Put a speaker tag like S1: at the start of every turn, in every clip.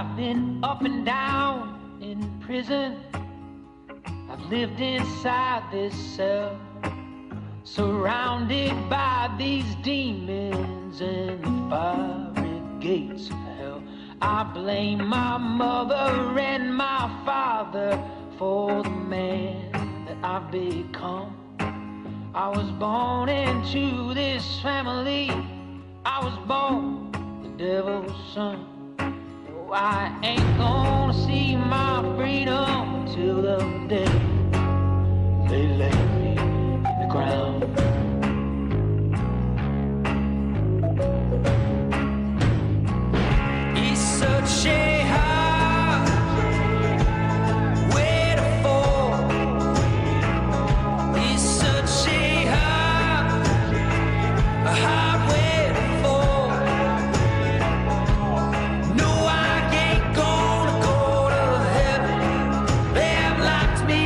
S1: I've been up and down in prison. I've lived inside this cell, surrounded by these demons and the fiery gates of hell. I blame my mother and my father for the man that I've become. I was born into this family. I was born the devil's son. No, I ain't gonna see my freedom until the day they lay me in the ground. It's such a hard way to fall. It's such a hard way to fall. No, I ain't gonna go to heaven. They have locked me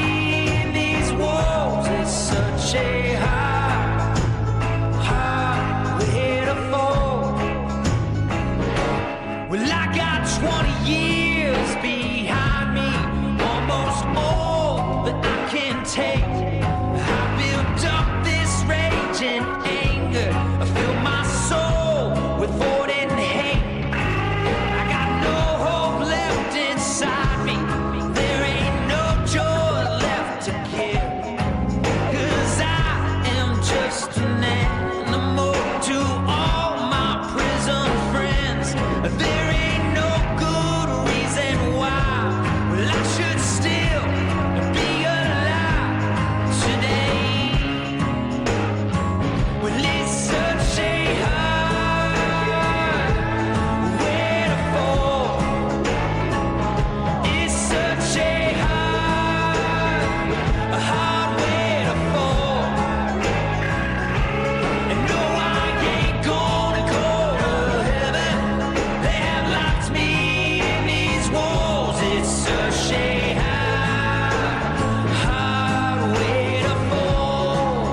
S1: in these walls. It's such a hard way to fall. Well, I got 20 years behind me, almost all that I can take. I built up this rage and anger. I fill my soul with void and hate. I got no hope left inside me. There ain't no joy left to give. 'Cause I am just an animal to all my prison friends. There ain't no good reason why. Well, I should still be alive today. Well, it's such a hard way to fall. It's such a hard way to fall. And no, I ain't gonna go to heaven. They have locked me in these walls. It's such a hard way to fall.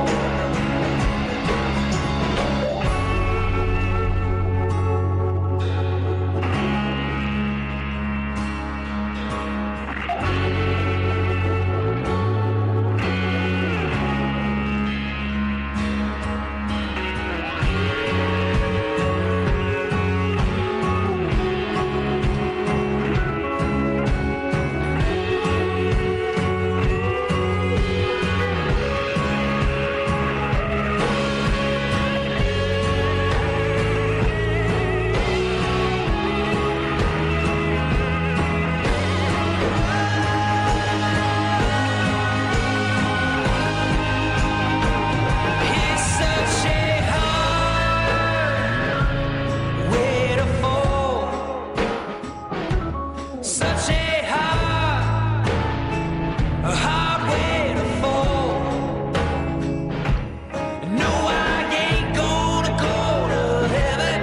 S1: It's such a hard way to fall. Such a hard way to fall. No, I ain't gonna go to heaven.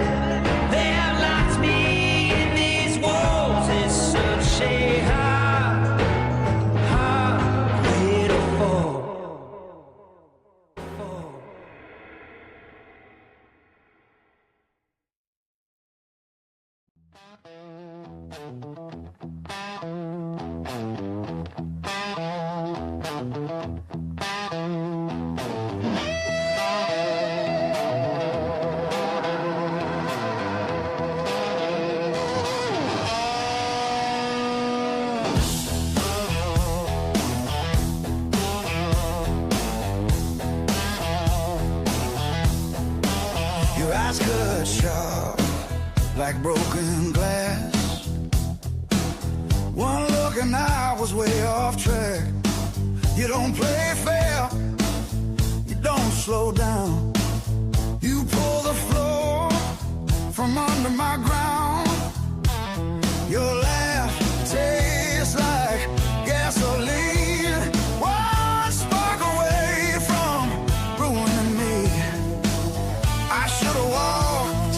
S1: They have locked me in these walls. It's such a hard way to fall.
S2: Your eyes cut sharp like broken glass. One look and I was way off track. You don't play fair, you don't slow down. You pull the floor from under my ground. Your laugh tastes like gasoline. One spark away from ruining me. I should've walked,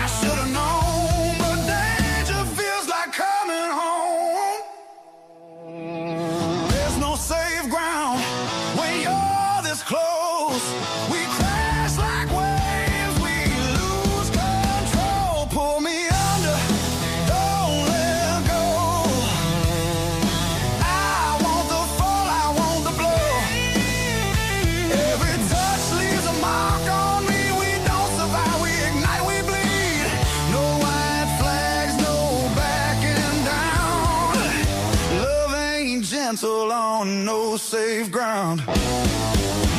S2: I should've known, but danger feels like coming home. There's no safe ground when you're this close. We crash like waves, we lose control. Pull me under, don't let pencil on no safe ground.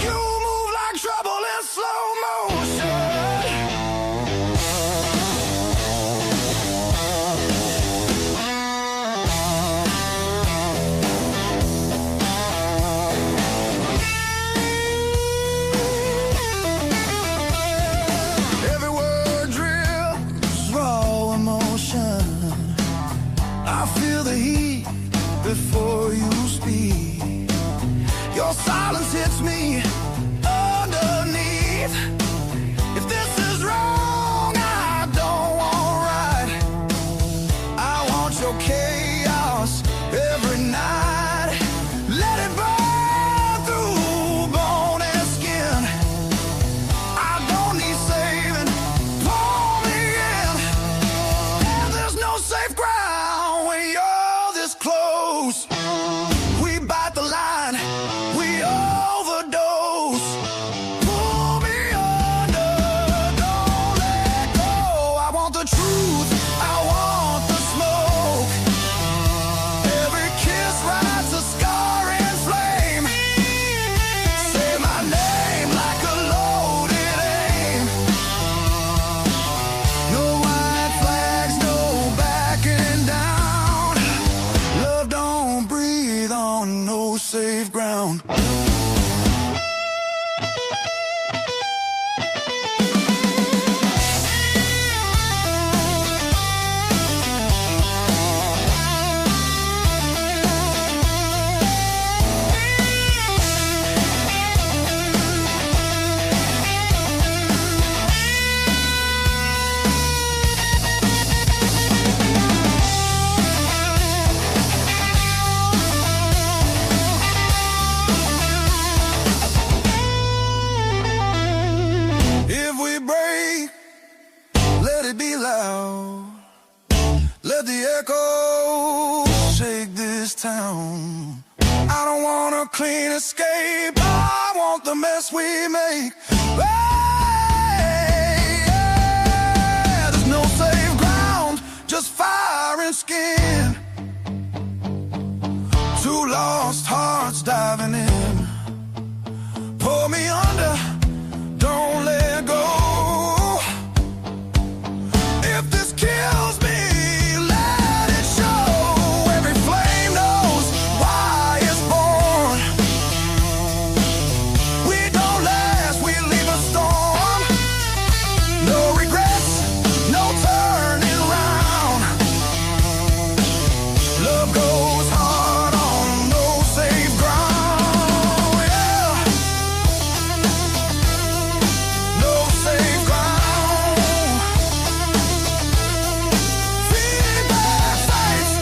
S2: You move like trouble in slow motion. Every word drips raw emotion. I feel the heat before you speak. Your silence hits me underneath. If this is wrong, I don't want right. I want your chaos every night. Let it burn through bone and skin. I don't need saving, pull me in. And there's no safe ground when you're this close. We bite the line, we overdose. Pull me under, don't let go. I want the truth, I want the smoke. Every kiss writes a scarring flame. Say my name like a loaded aim. No white flags, no backing down. Love don't breathe on no safe ground. If we break, let it be loud. Let the echo shake this town. I don't want a clean escape. I want the mess we make. Hey, yeah. There's no safe ground, just fire and skin. Two lost hearts diving in. Pull me under, don't let go. If this kills me, let it show. Every flame knows why it's born. We don't last, we leave a storm. No regrets, no turning round. Love goes hard on no safe ground. Yeah. No safe ground. Feedback sights.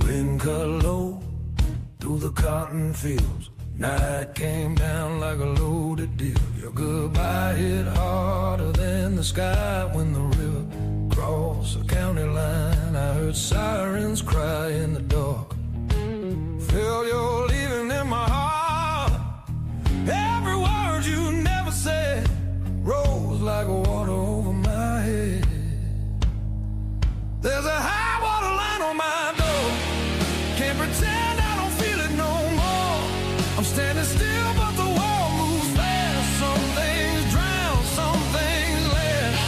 S2: Wind cut low through the cotton fields. Night came down like a loaded deal. Your goodbye hit harder than the sky when the river crossed the county line. I heard sirens cry in the dark. Feel you're leaving in my heart. Every word you never said rose like water over my head. There's a high water line on my door. Can't pretend I don't feel it no more. I'm standing still, but the world moves fast. Some things drown, some things last.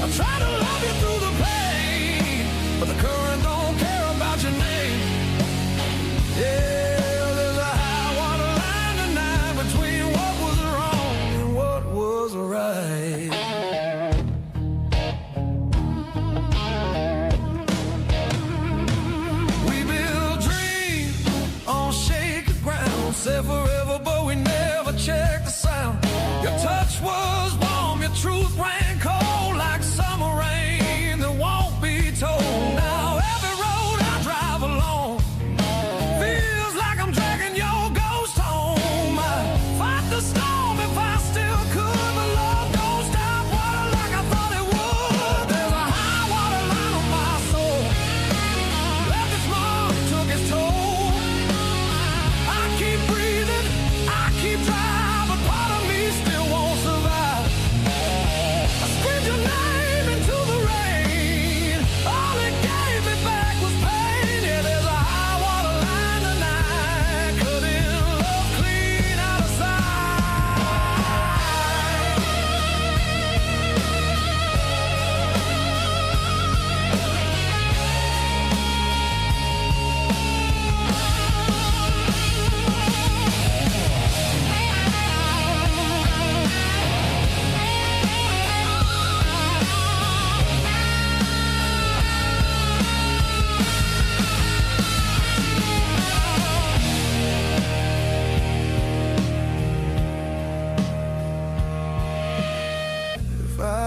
S2: I try to love you through the pain, but the current don't care about your name.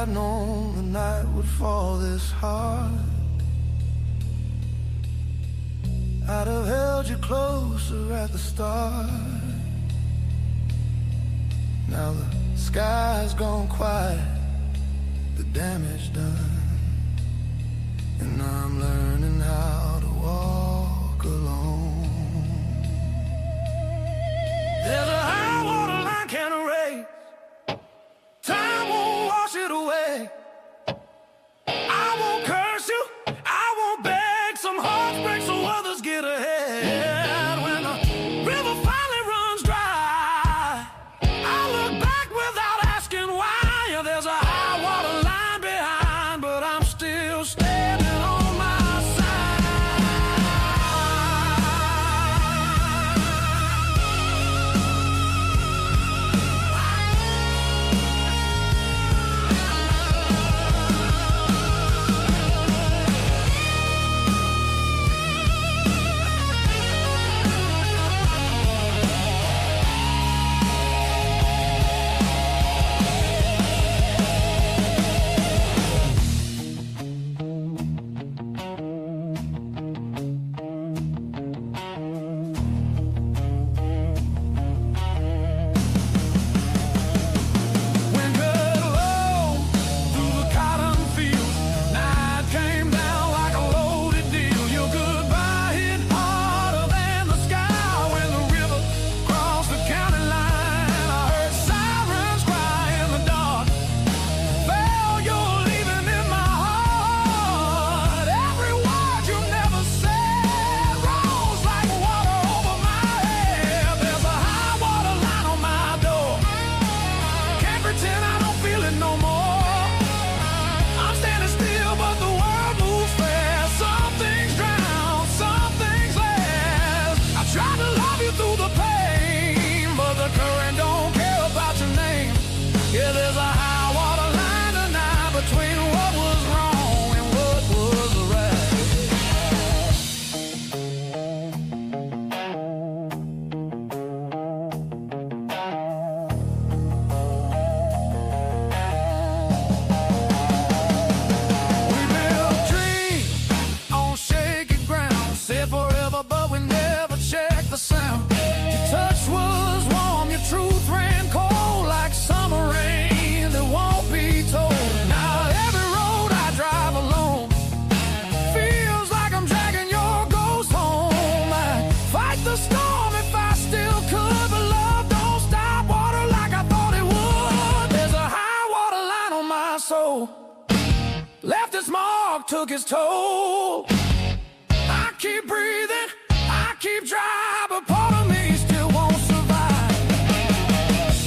S2: I'd known the night would fall this hard, I'd have held you closer at the start. Now the sky's gone quiet, the damage done, and I'm learning how to walk alone. There's a high water line can't erase, time won't wash it away. I won't curse you, I won't beg, some hearts break so others get ahead. When the river finally runs dry, I look back without asking why. Yeah, there's a high water line behind, but I'm still standing on my side. Left its mark, took its toll. I keep breathing, I keep trying, but part of me still won't survive.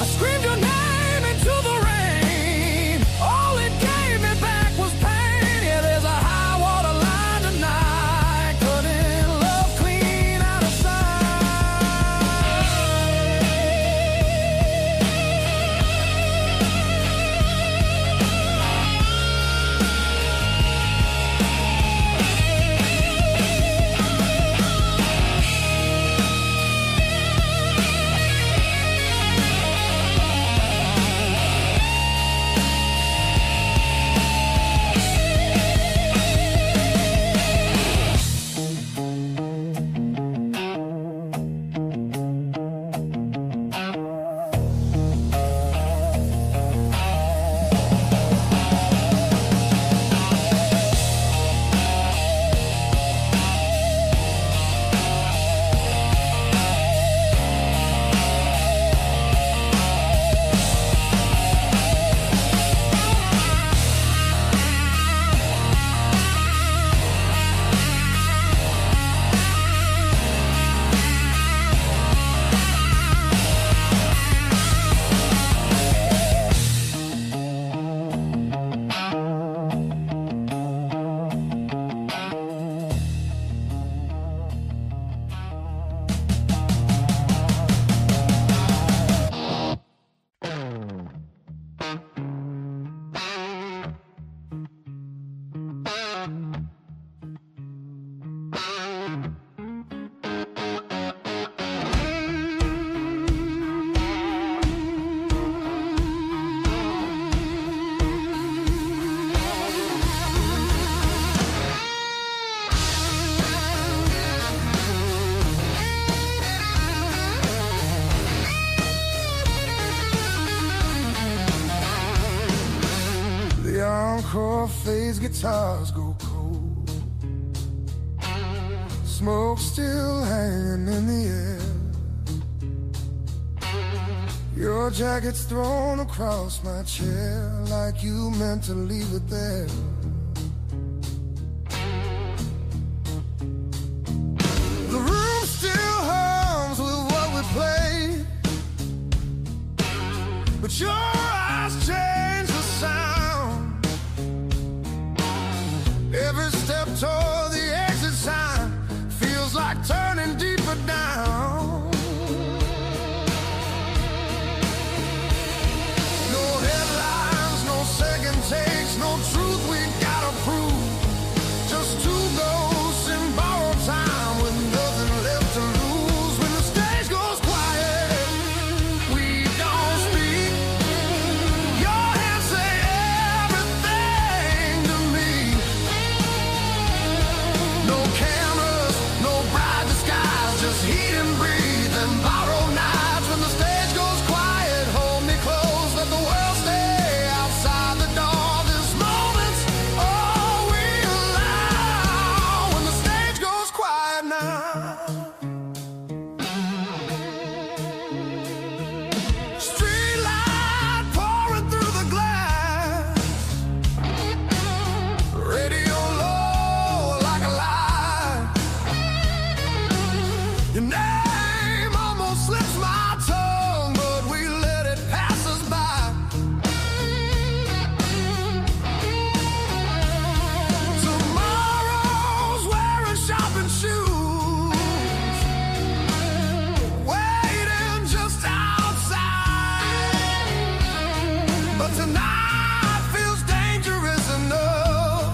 S2: I screamed your name into the rain, all it gave me back was pain. Yeah, there's a high water line tonight, cutting love clean out of encore fades, guitars go cold. Smoke still hanging in the air. Your jacket's thrown across my chair like you meant to leave it there. The room still hums with what we played, but your eyes change the sound. Every step toward the exit sign feels like turning deeper down. No headlines, no second takes, no truth we gotta prove. Just two ghosts in borrowed time with nothing left to lose. When the stage goes quiet, we don't speak. Your hands say everything to me. No cameras, no bright disguise, just heat and breathe and borrowed nights. When the stage goes quiet, hold me close, let the world stay outside the door. This moment's all we allow. When the stage goes quiet now. Street light pouring through the glass, radio low like a lie. Your name almost slips my tongue, but we let it pass us by. Tomorrow's wearing shopping shoes, waiting just outside. But tonight feels dangerous enough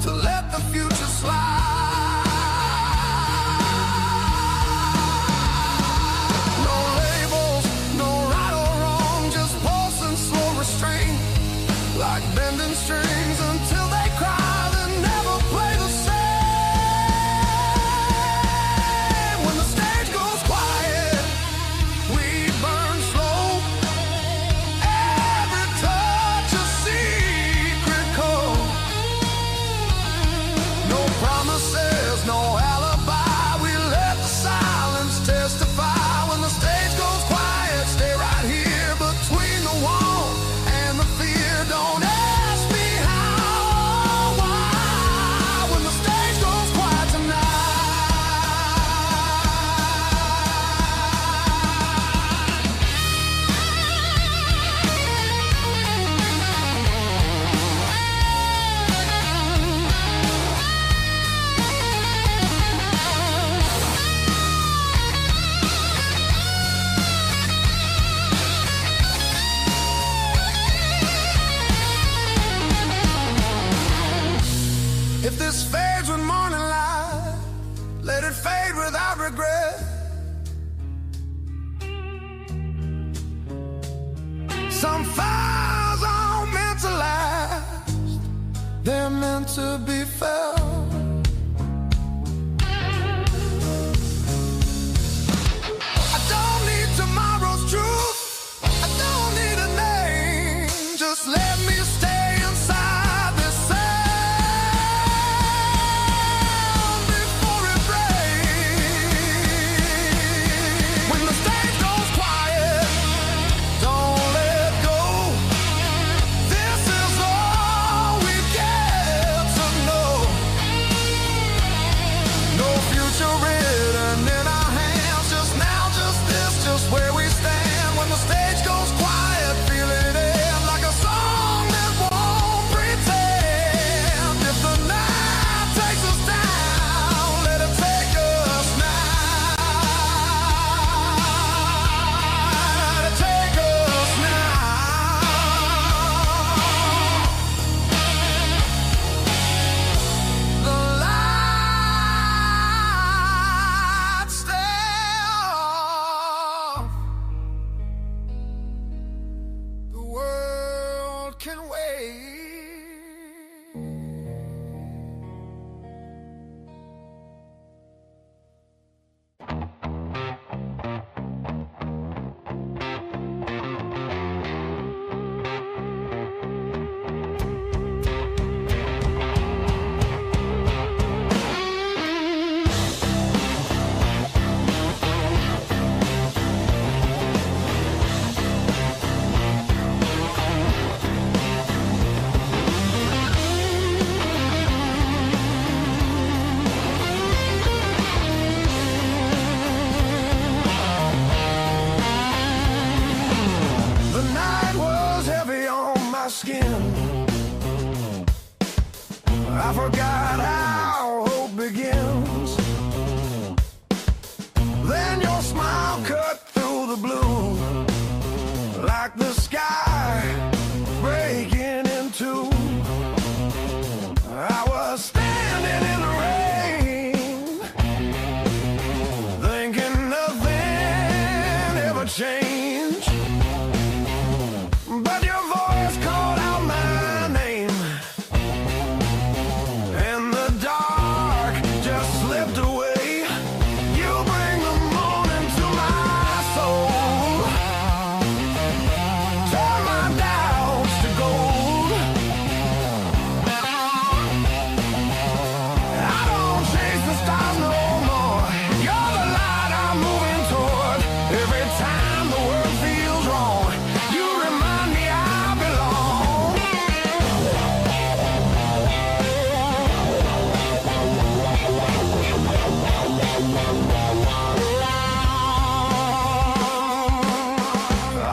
S2: to let the future slide. No labels, no right or wrong, just pulse and slow restraint, like bending strings until they cry, then never play the same. When the stage goes quiet, we burn slow. Every touch a secret code. No promises, no alibi. We let the silence testify. When the stage goes quiet, stay right here between the wall and the fear. Don't ask me how or why. When the stage goes quiet if this fades with morning light, let it fade without regret. Some fires aren't meant to last, they're meant to be felt. I don't need tomorrow's truth, I don't need a name, just let me stay inside this sound before it breaks. When the stage goes quiet, don't let go. This is all we get to know. skin. I forgot how hope begins. Then your smile cut through the blue, like the sky breaking in two. I was standing in the rain, thinking nothing ever changed. But your voice called out my name, and the dark just slipped away. You bring the morning to my soul, turn my doubts to gold. I don't chase the stars no more. You're the light I'm moving toward. Every time the world feels wrong, you remind me I belong.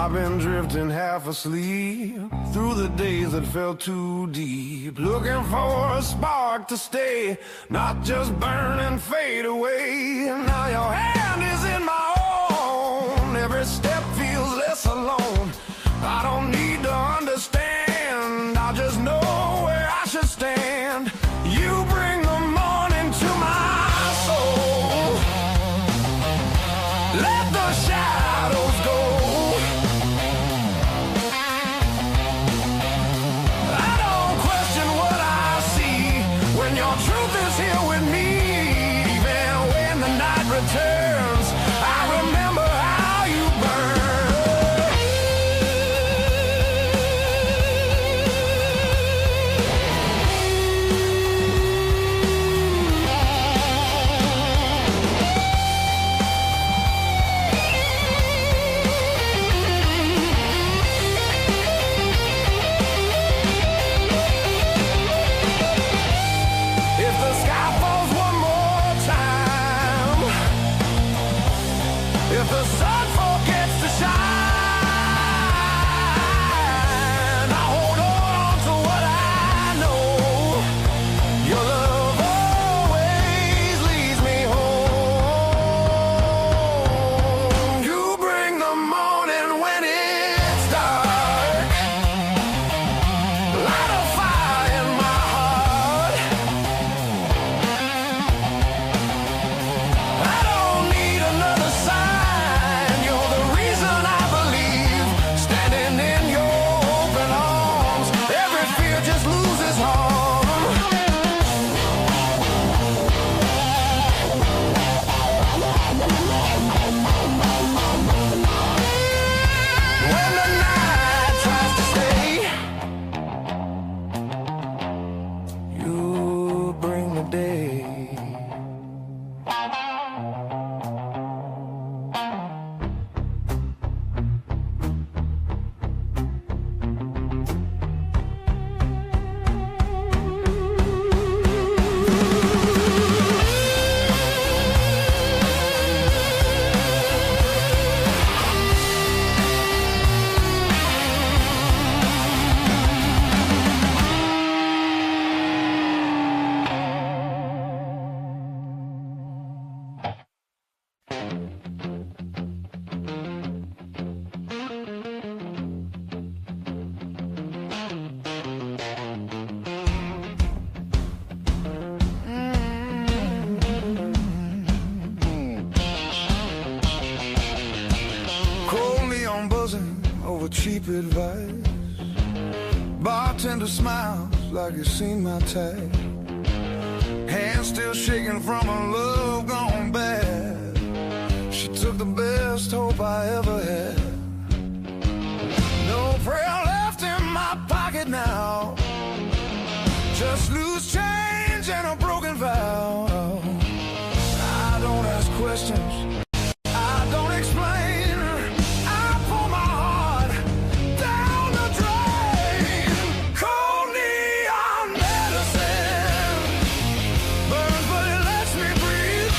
S2: I've been drifting half asleep through the days that felt too deep, looking for a spark to stay, not just burn and fade away. Now your hand is in my own, every step feels less alone. I don't need to understand, I just know where I should stand. You bring the morning to my soul, let the shadows go. I don't question what I see when your truth is here with me. Even when the night returns, I remember how you burn. If the sky falls one more time, if the sun forgets to shine, I hold on to what I know. Your love always leads me home. You bring the morning when it's dark, light a fire in my heart. I don't need another sign. You're the reason I believe. Standing in your open arms, every fear just loses harm. When the night tries to stay, you bring the day. Cold neon buzzing over cheap advice. Bartender smiles like he's seen my type. Hands still shaking from a love gone bad. She took the best hope I ever had. No prayer left in my pocket now, just loose change and a broken vow. I don't ask questions, I don't explain. I pour my heart down the drain. Cold neon medicine burns, but it lets me breathe.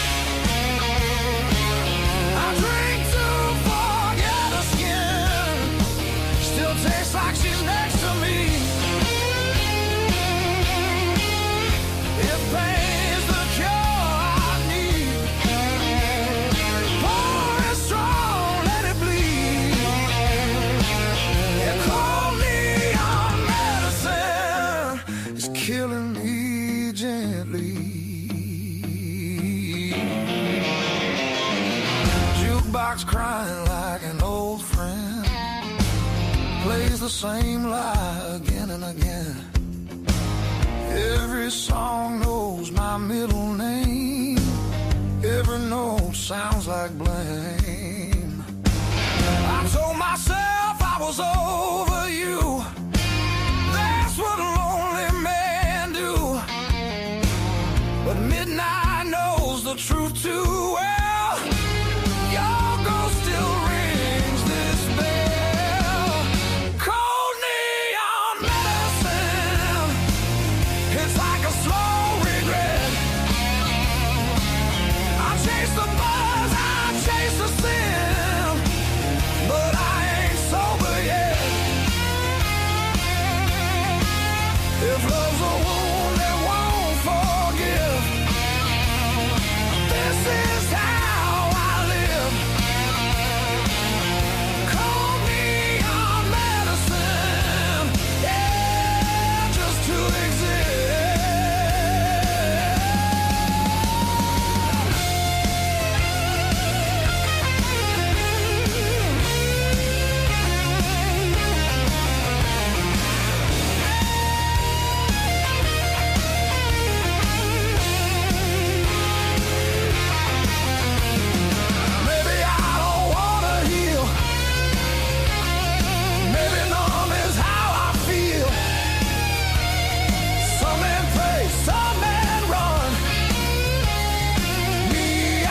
S2: I drink to forget her skin, still tastes like she's next to me. the same lie again and again. Every song knows my middle name. Every note sounds like blame. I told myself I was over you. That's what a lonely men do. But midnight knows the truth too well. Your ghost still rings this bell. Cold neon medicine. It's like a slow regret. I chase the buzz, I chase the sin, but I ain't sober yet. If love's a wound that won't forgive, this is how I live. Call me on medicine, yeah, just to exist. Maybe I don't wanna heal. Maybe numb is how I feel. Some men pray, some men run. Me, I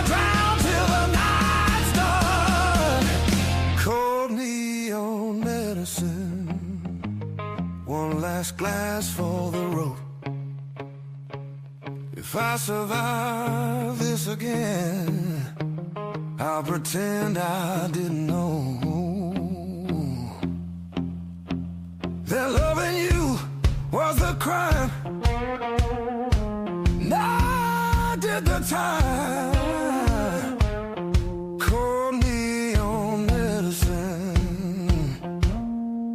S2: drown till the night's done. Cold neon medicine. One last glass for the road. If I survive this again, I'll pretend I didn't know that loving you was the crime. And I did the time. Cold neon medicine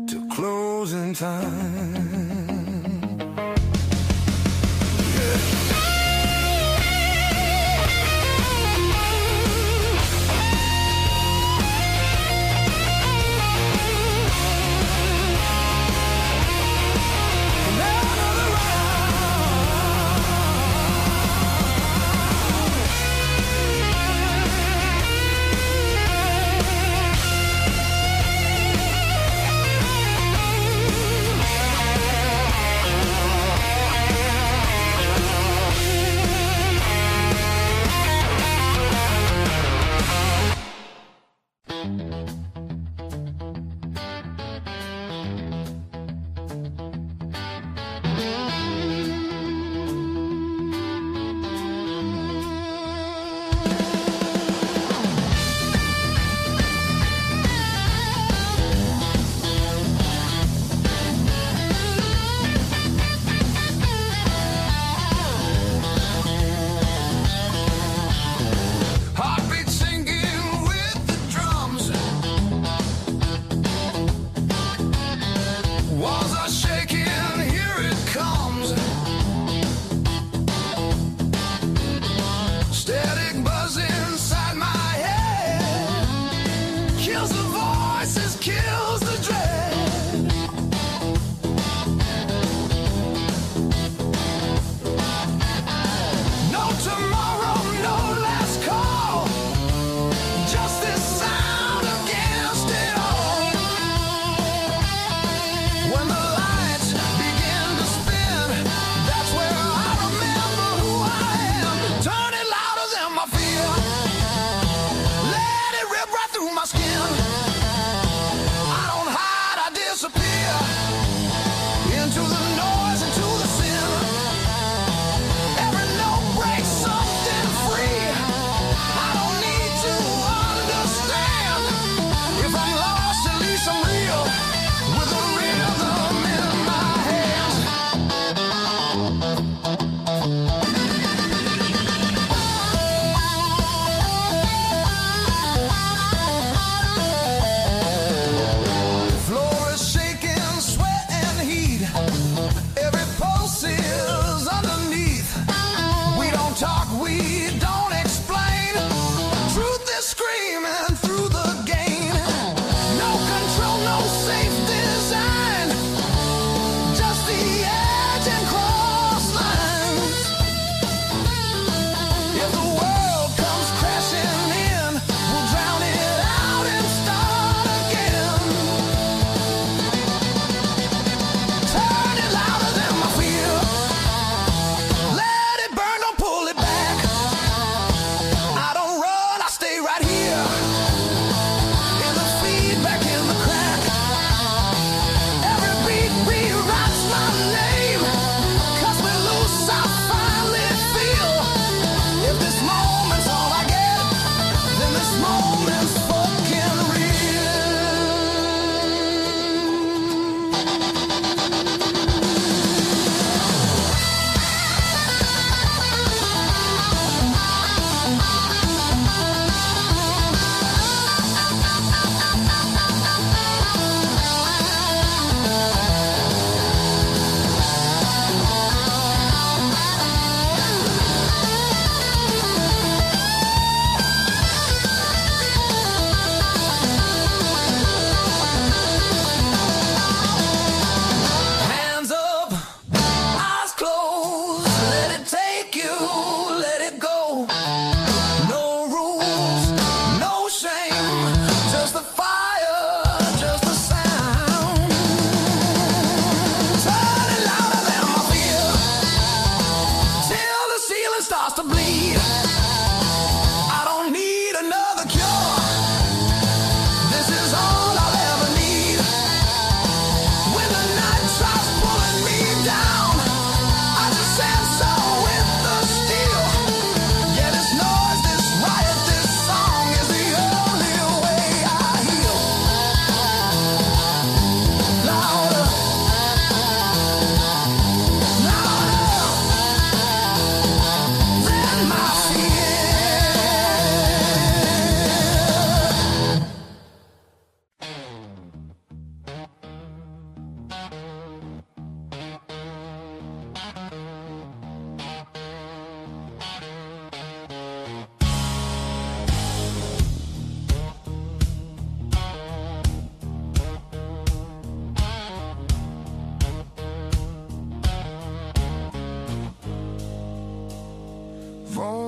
S2: to closing time.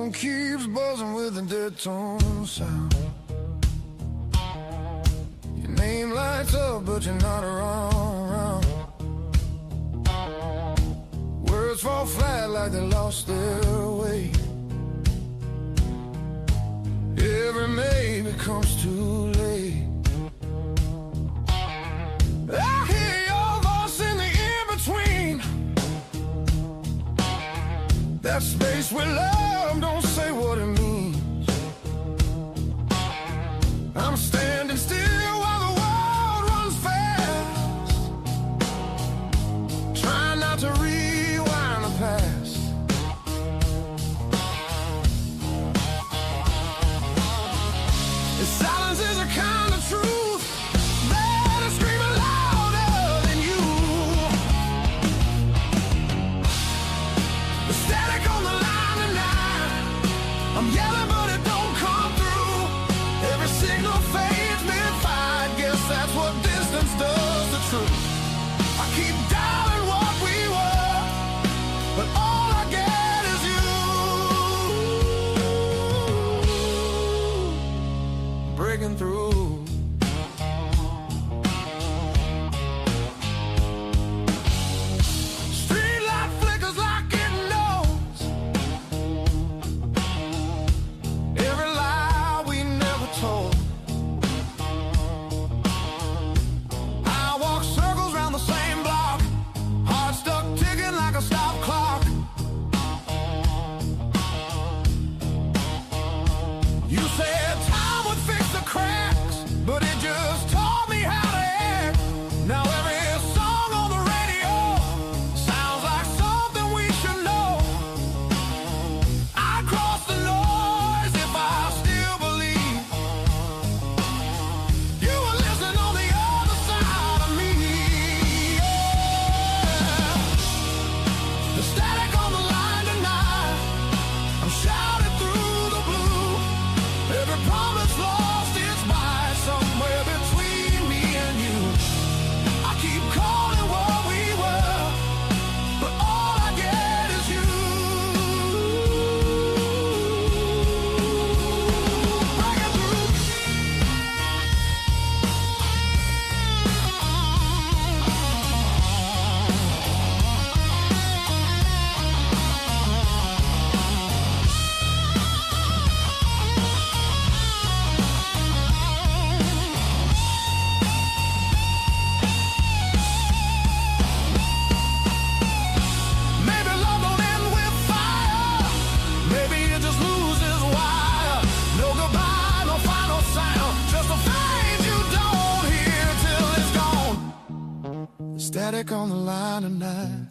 S2: phone keeps buzzing with a dead tone sound. Your name lights up, but you're not around. Words fall flat like they lost their way. Every maybe comes too late. I hear your voice in the in-between. That space we love, don't say what it means. I'm standing still while the world runs fast, trying not to rewind the past. If silence is a kind of truth, better scream it louder than you. The static on the line tonight, I'm yelling but it don't come through. Every signal fades mid-fight, guess that's what distance does to truth. I keep dialing what we were, but all I get is you breaking through. Streetlight flickers like it knows every lie we never told. I walk circles round the same block, heart stuck ticking like a stop clock. You said time would fix the cracks, but it just taught me how to act. Now every song on the radio sounds like something we should know. I'd cross the noise if I still believe you were listening on the other side of me. Yeah. The static on the line tonight, I'm shouting through the blue. Every promise lost its bite somewhere between me and you. I keep calling what we were, but all I get is you. Breaking through. Maybe love don't end with fire. Maybe it just loses wire. No goodbye, no final sound. Just a phrase you don't hear till it's gone. The static on the line tonight,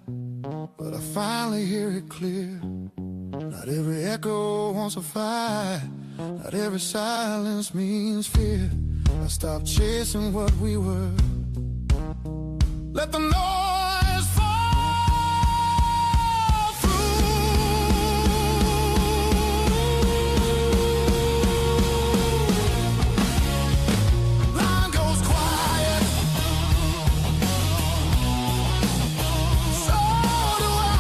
S2: but I finally hear it clear. Not every echo wants a fight. Not every silence means fear. I stopped chasing what we were. Let the noise fall through. Line goes quiet, so do I.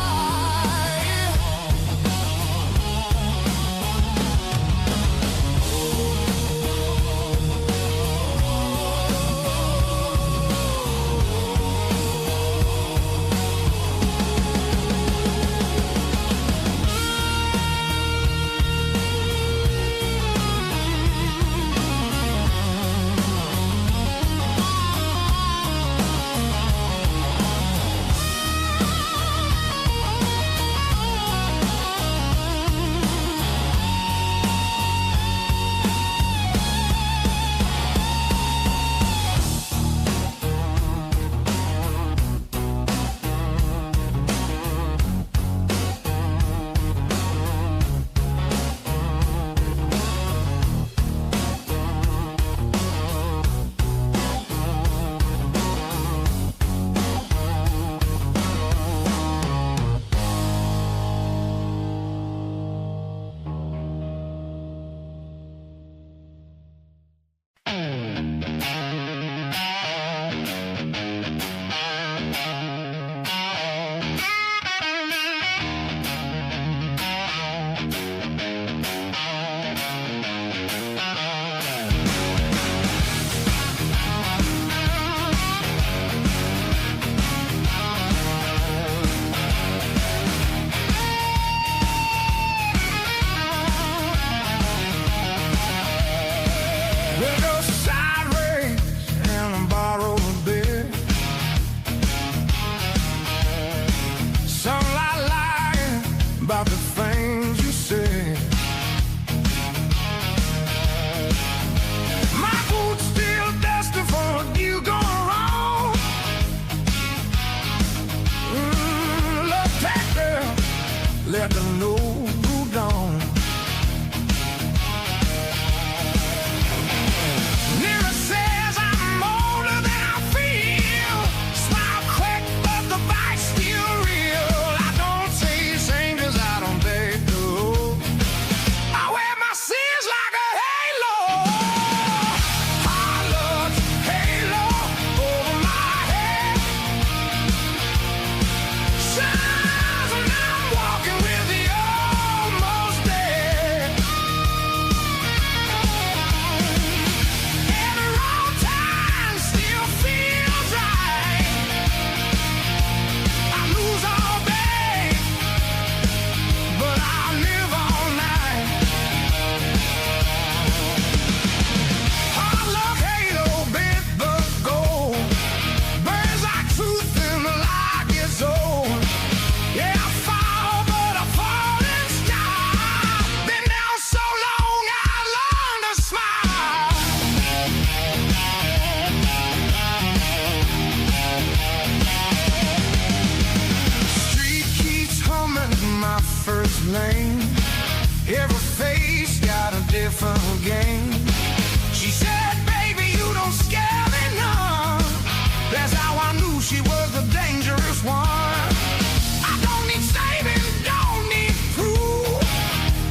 S2: she was a dangerous one. I don't need saving, don't need proof.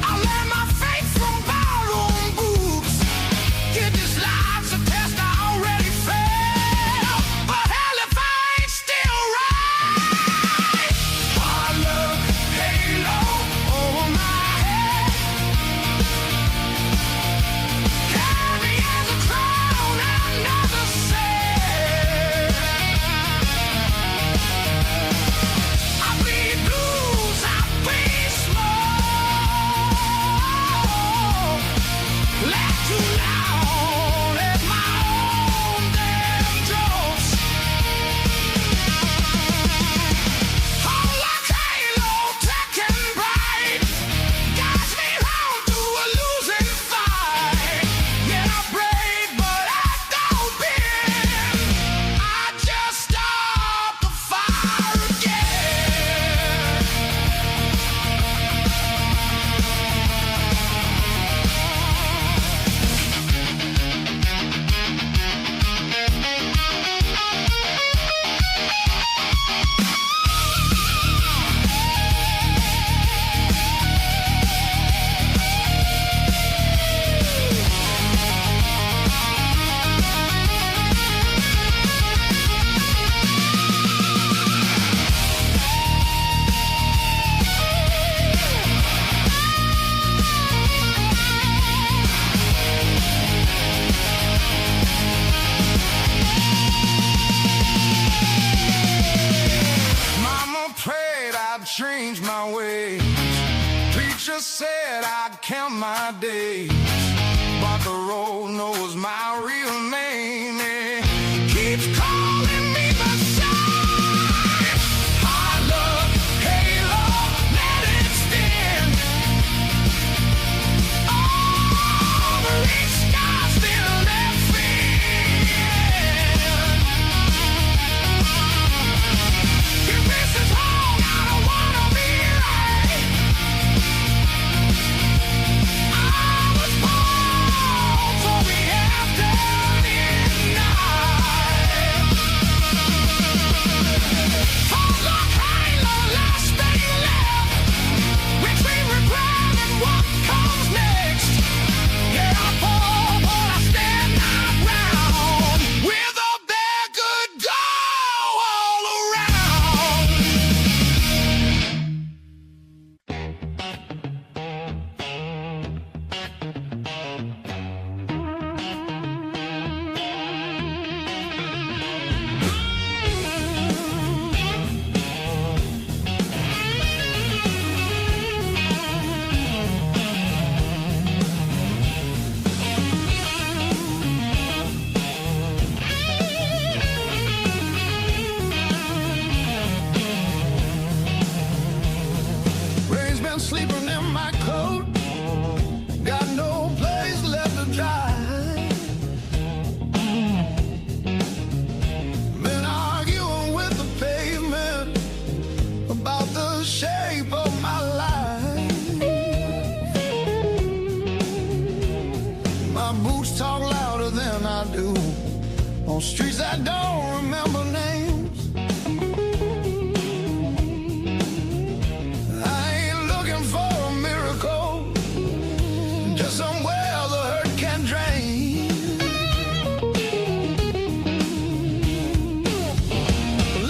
S2: I learned my faith from ballroom boots. Give this life's a test I already failed. But hell if I ain't still right. Hard luck, halo over my head. Carry as a crown another said. I bleed blues, I bleed smoke. Laugh too loud at my own damn jokes. All like halo, taking bright, guides me home to a losing fight. Yeah, I break, but I don't bend. I just start the fire again. Mama prayed I'd change my ways. Preacher said I'd count my days. But the road knows my real name. It keeps calling me beside. Hard luck, halo, let it stand. Over each sky still that fear. If this is wrong, I don't wanna be right. I was born for the afternoon night. Falls like halo, last thing left, which we regret and what comes next. Yeah, I fall, but I stand my ground with a bad good go all around. Rain's been sleeping in my coat. Got no place left to dry. Been arguing with the pavement about the shape of my life. My boots talk louder than I do on streets I don't remember names. I ain't looking for a miracle, just somewhere the hurt can drain.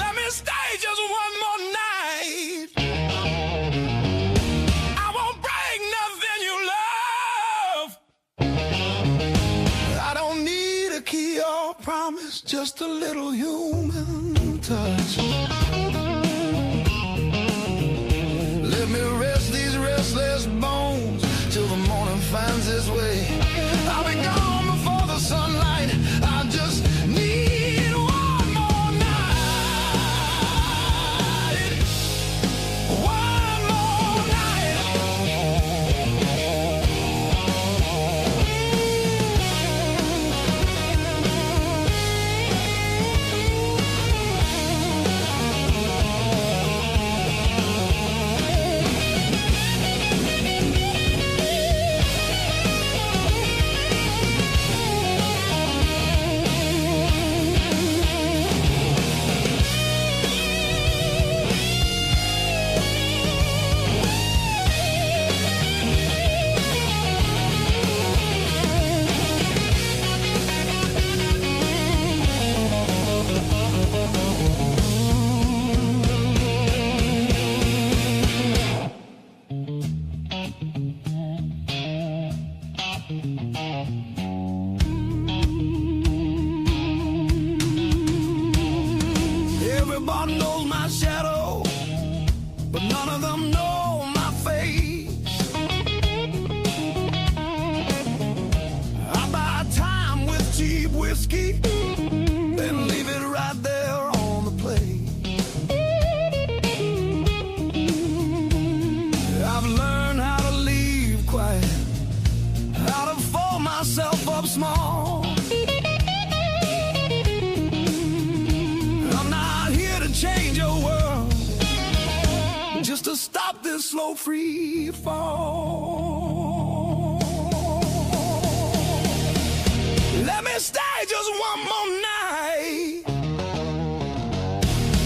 S2: Let me stay just one more night. I won't break nothing you love. I don't need a key or promise, just a little human touch. Let me rest these restless bones till the morning finds its way. I'll be gone before the sunlight. I just need one more night. One more night. Everybody knows my shadow, but none of them know my face. I buy time with cheap whiskey, then leave it right there on the plate. I've learned how to leave quiet, how to fold myself up small. I'm not here to change your world, just to stop this slow free fall. Let me stay just one more night.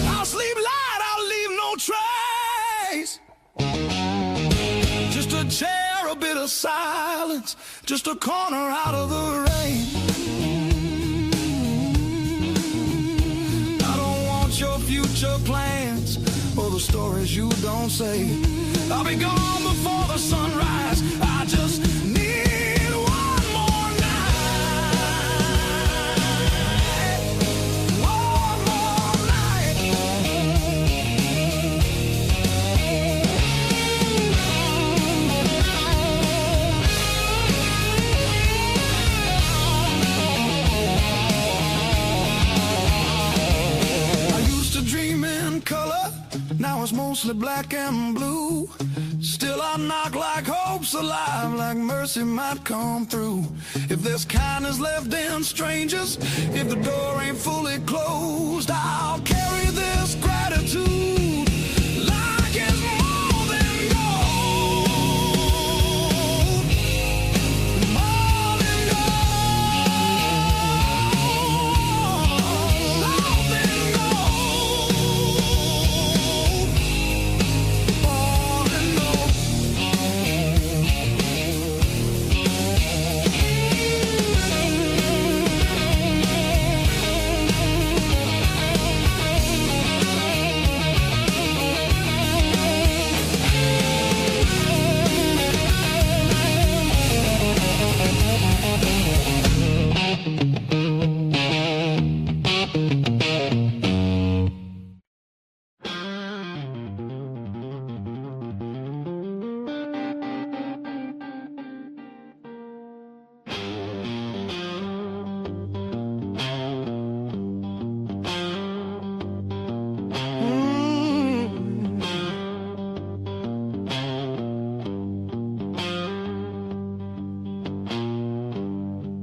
S2: I'll sleep light, I'll leave no trace. Just a chair, a bit of silence, just a corner out of the rain. I don't want your future plans or the stories you don't say. I'll be gone before the sunrise. I just need one more night. One more night. I used to dream in color, now it's mostly black and blue. Still I knock like hope's alive, like mercy might come through. If there's kindness left in strangers, if the door ain't fully closed, I'll carry this gratitude like it's more than gold. More than gold. More than gold. More than gold.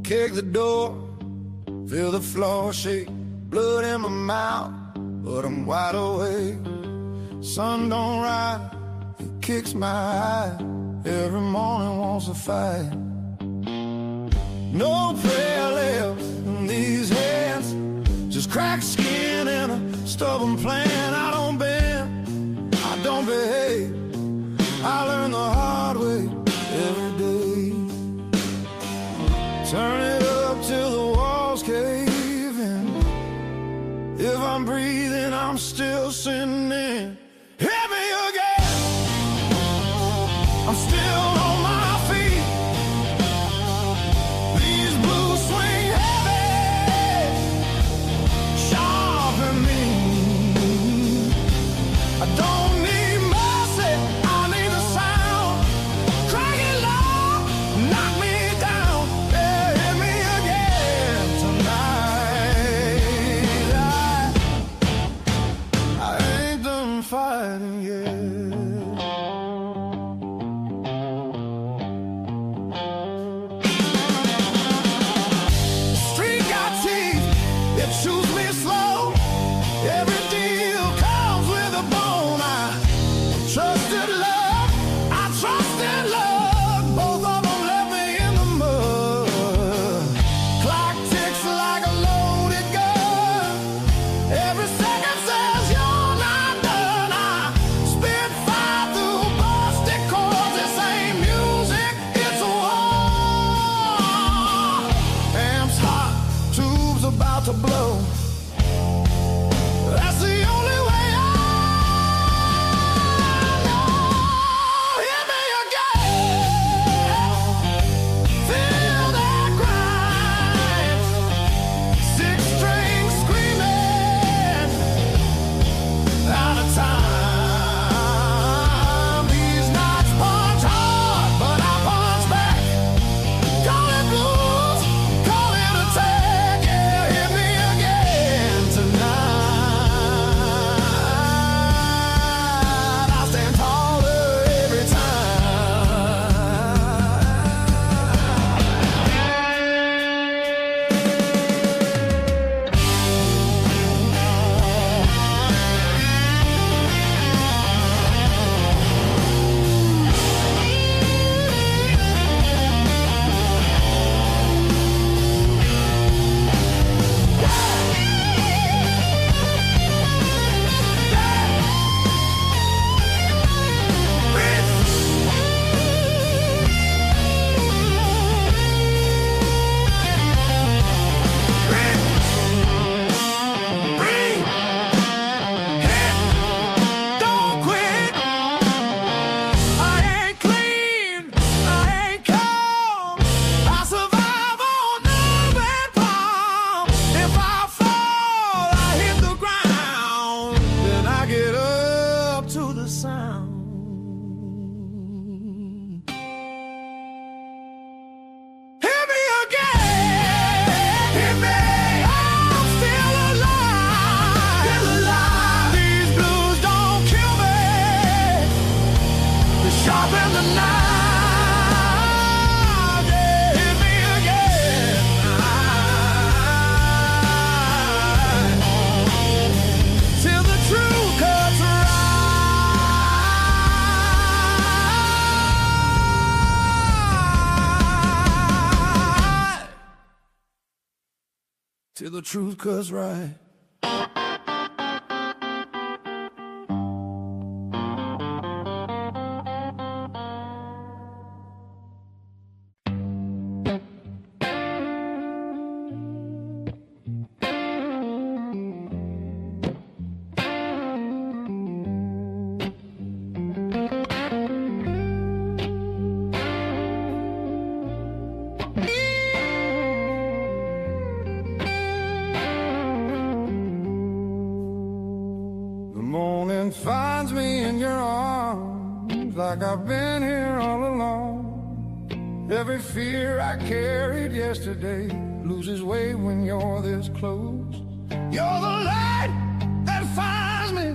S2: Kick the door, feel the floor shake, blood in my mouth, but I'm wide awake. Sun don't rise, it kicks my eye, every morning wants to fight. No prayer left in these hands, just cracked skin and a stubborn plan. I don't bend, I don't behave, I learn the hard way every day. Turn it up till the walls cave in. If I'm breathing, I'm still sinning. Hit me again, I'm still on my feet. These blues swing heavy, sharp and mean. I don't need mercy, I need the sound. Crank it low, knock me down. Yeah, hit me again tonight. I ain't the truth cuts right. Finds me in your arms like I've been here all along. Every fear I carried yesterday loses weight when you're this close. You're the light that finds me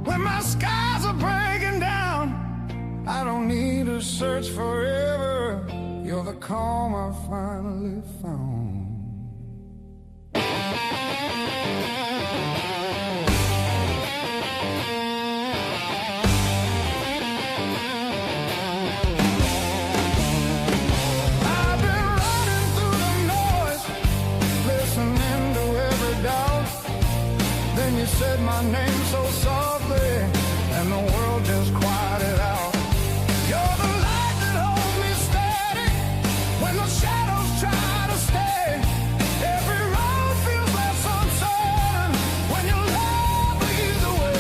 S2: when my skies are breaking down. I don't need to search forever. You're the calm I finally found. You said my name so softly, and the world just quieted out. You're the light that holds me steady when the shadows try to stay. Every road feels less uncertain when your love leads the way.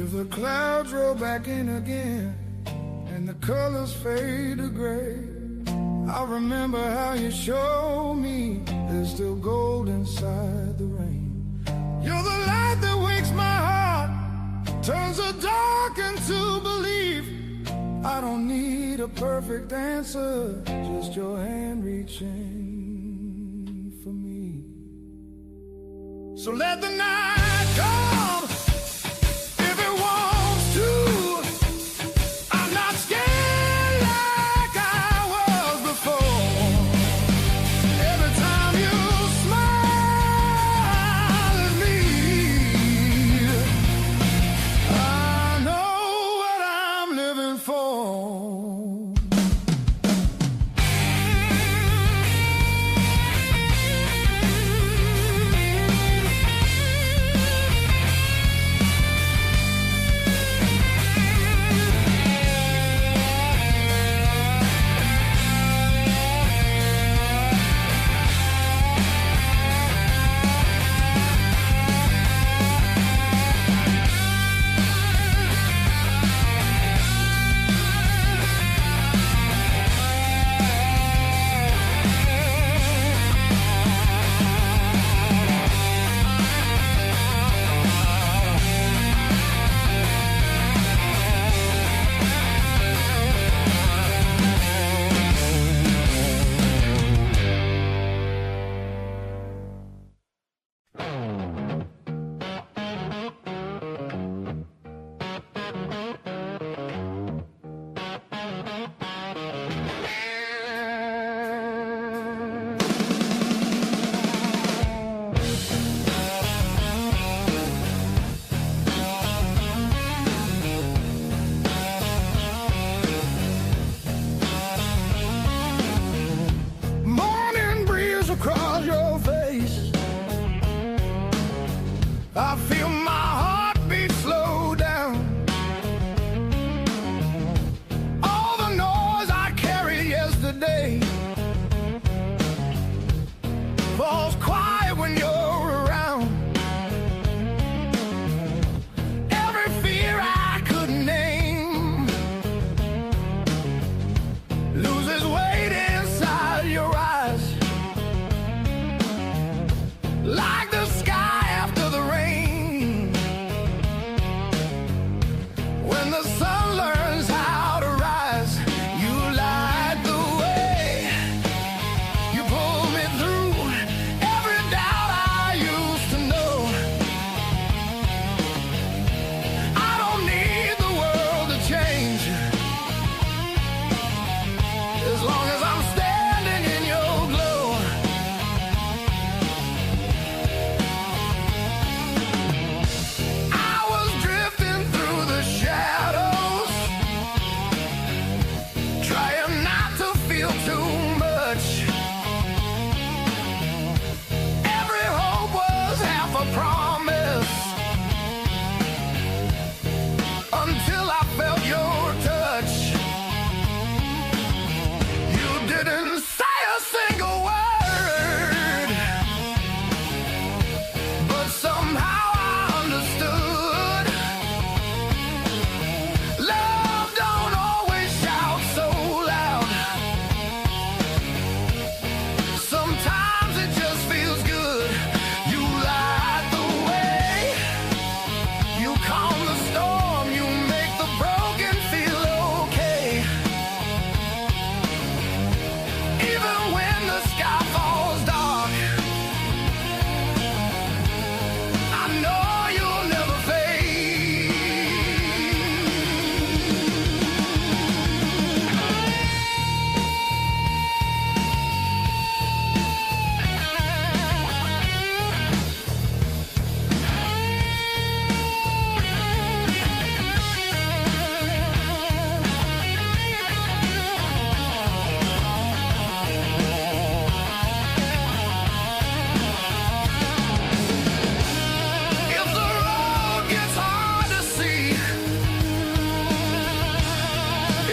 S2: The clouds roll back in again and the colors fade to gray. I remember how you showed me there's still gold inside the rain. You're the light that wakes my heart, turns the dark into belief. I don't need a perfect answer, just your hand reaching for me. So let the night come. Across your face, I feel my heartbeat slow down. All the noise I carried yesterday a promise until I felt your touch. You didn't say a single word, but somehow I understood. Love don't always shout so loud. Sometimes it just feels good. You light the way. You calm the storm. You make the broken feel okay. Even when the sky falls dark, I know you'll never fade. If the road gets hard to see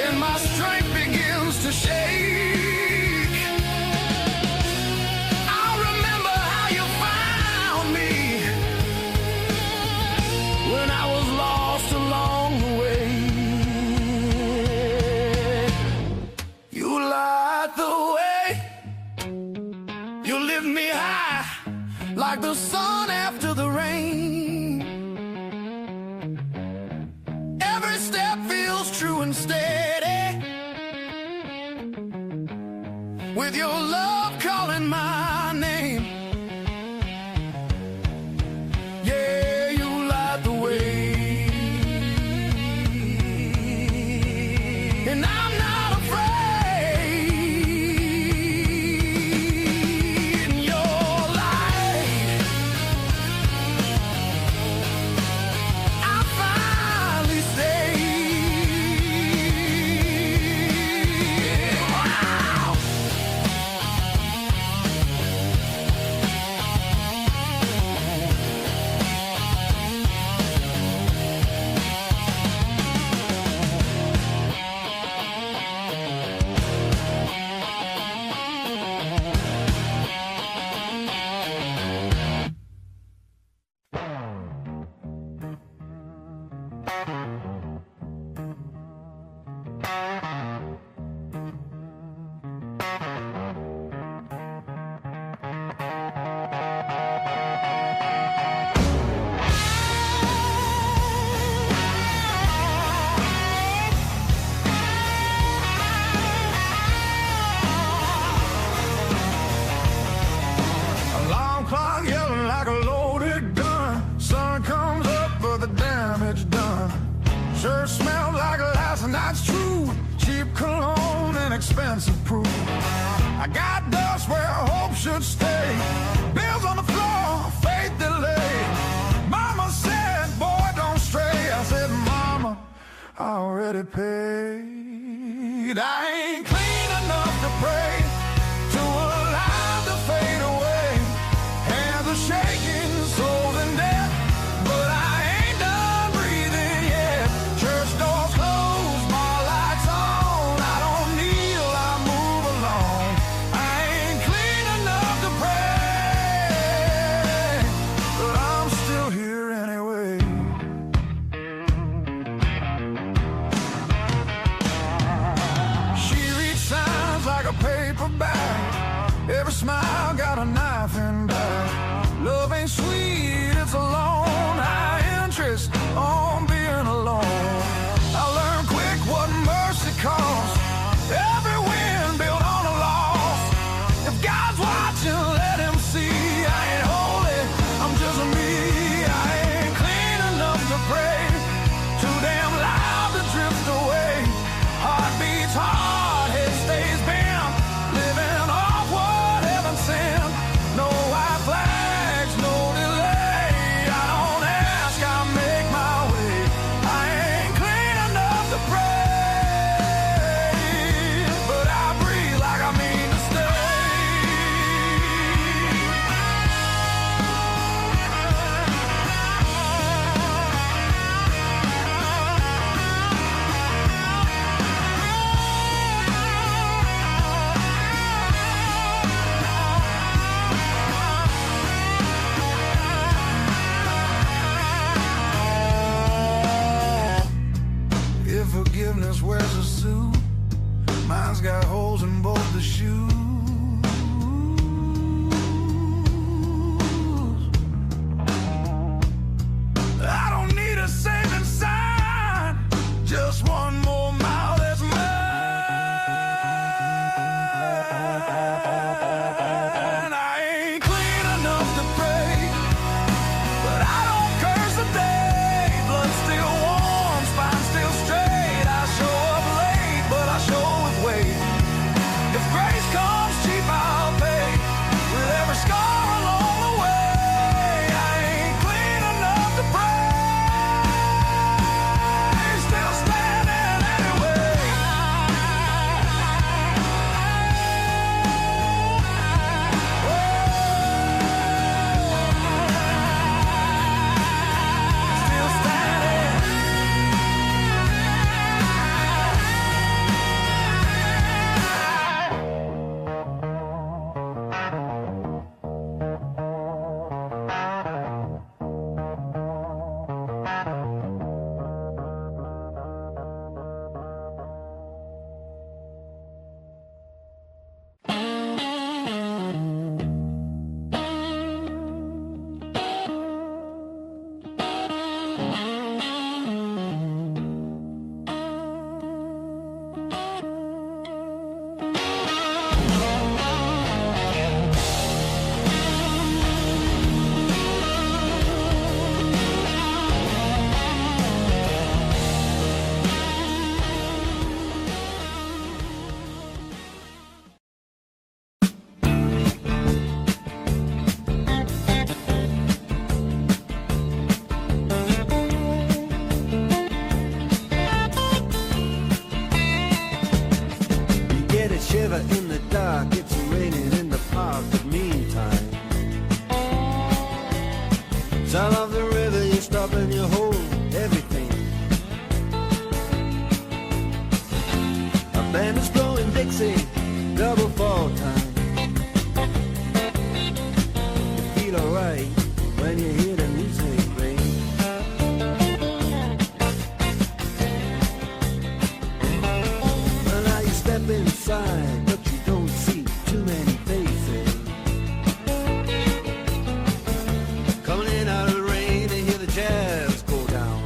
S2: and my strength begins to shake, I'll remember how you found me when I was lost along the way. You light the way. You lift me high like the sun after the rain. Every step feels true and steady, with your love calling my name. Yeah, you light the way, and I'm not afraid. In your light, I finally stay. Wow. Alarm clock yelling like a loaded gun. Sun comes up, but the damage done. Sure smells like last night's true. Cheap cologne and expensive proof. I got dust where hope should stay. Bills on the floor, faith delayed. Mama said, boy, don't stray. I said, Mama, I already paid. I ain't clean enough to pray, too alive to fade away. Hands are shaking, souls in debt, but I ain't done breathing yet. Church doors closed, my lights on. I don't kneel, I move along. I ain't clean enough to pray, but I'm still here anyway.
S3: Shiver in the dark, it's raining in the park, but meantime, sound of the river, you stop and you hold everything. A band is blowing Dixie, double fall time. You feel alright when you hear the music ring. Well, now you step inside, but you don't see too many faces. Coming in out of the rain to hear the jazz go down.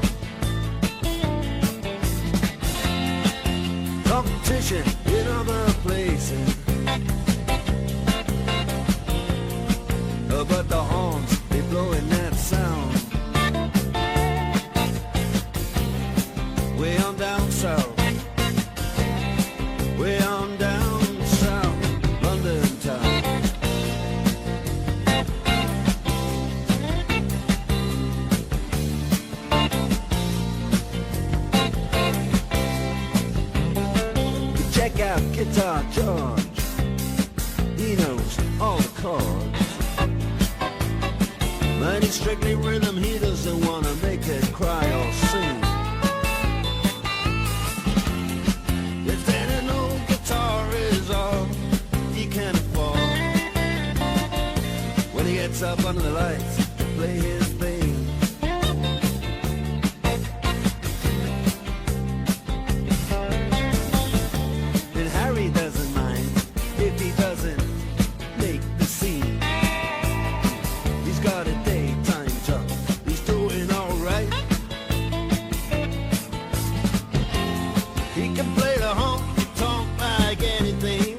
S3: Competition in other places, but the horns, they blowing that sound. Way on down south, way on down south, London town. You check out Guitar George, he knows all the chords. But he's strictly rhythm, he doesn't want to make it cry or sing. If then an old guitar is all he can afford, when he gets up under the lights to play his thing. And Harry doesn't mind if he doesn't make the scene. He's got a daytime job, he's doing alright. He can play the honky-tonk like anything,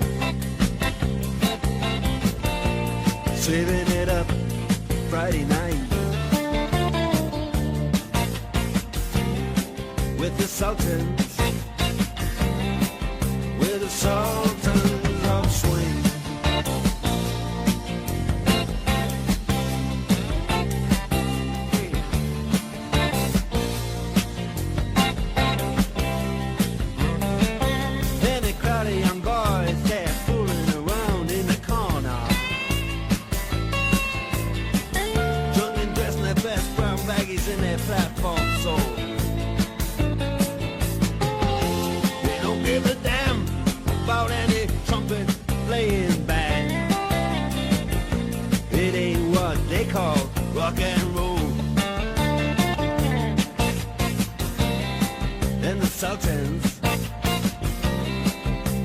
S3: saving it up Friday night with the Sultans, with the Sultans of Swing. And a crowd of young boys, they're fooling around in the corner, drunk and dressed in their best brown baggies in their platform soles. They don't give a damn about any trumpet playing band. It ain't what they call rock and roll. And the Sultans,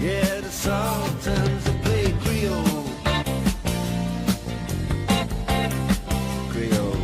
S3: yeah, the Sultans that play Creole. Creole.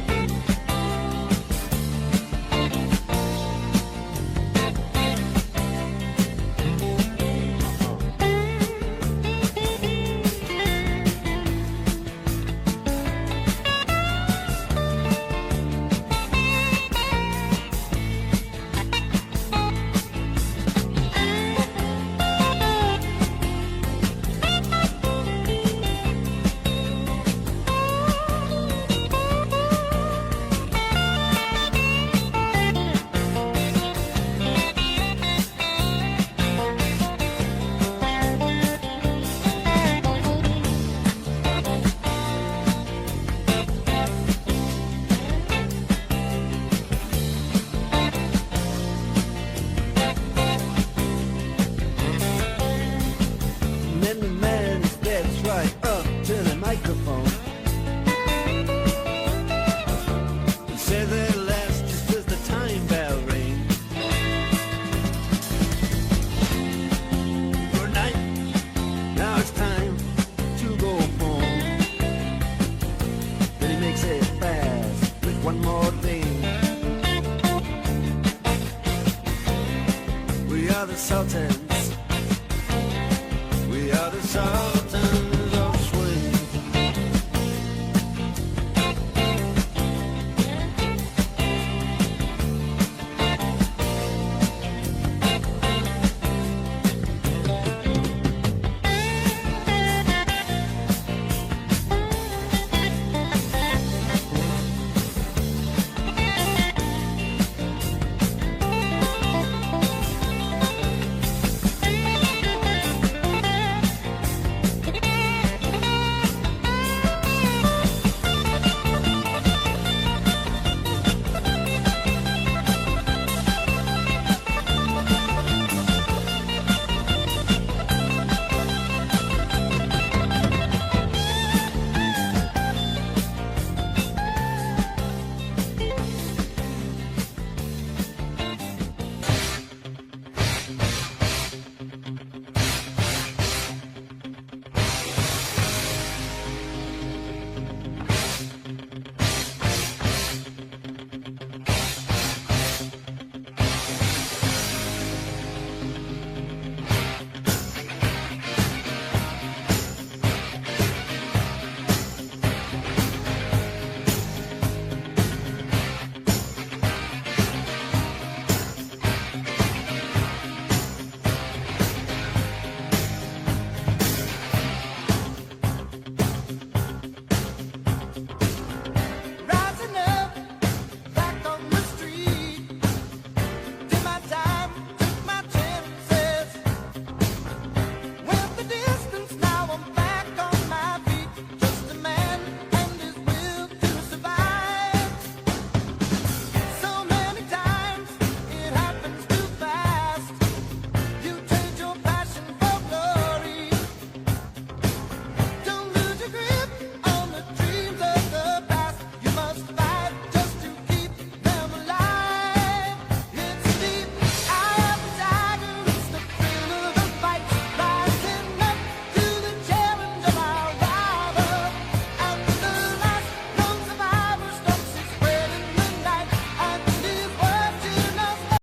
S3: are the Sultans. We are the Sultans.